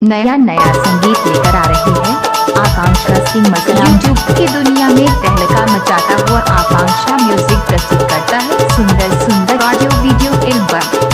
नया नया संगीत लेकर आ रही है आकांक्षा सिंह मसला। यूट्यूब की दुनिया में तहलका मचाता हुआ आकांक्षा म्यूजिक प्रस्तुत करता है सुंदर सुंदर ऑडियो वीडियो एल्बम।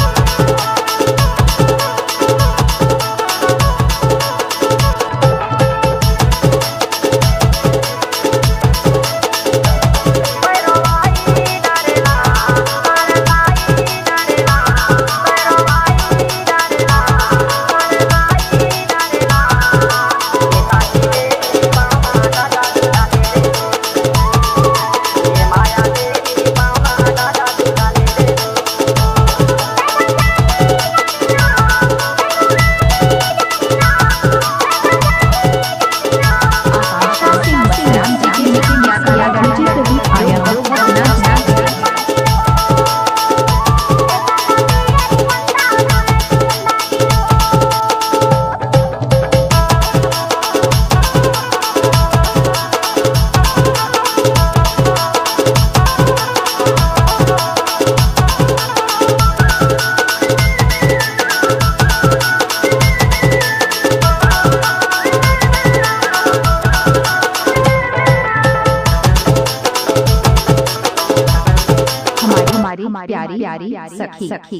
हमारी प्यारी सखी सखी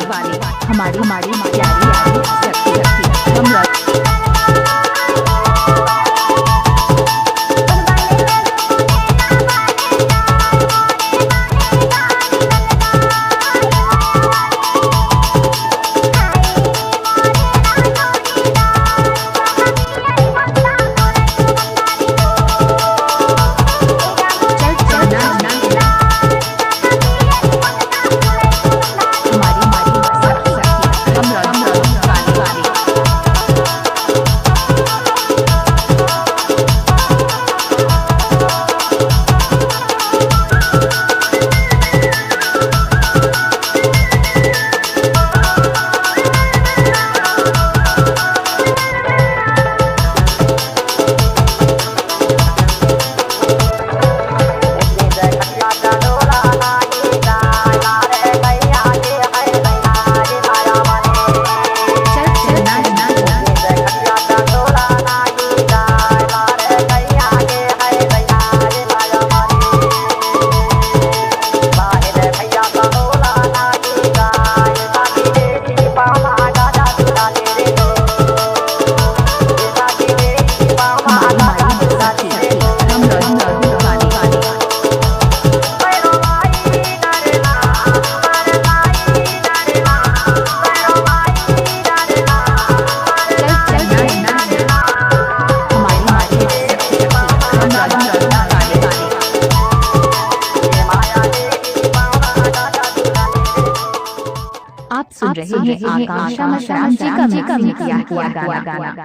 वाली हमारी प्यारी सखी सखी आप सुन रहे हैं आकांक्षा जी का किया गाना।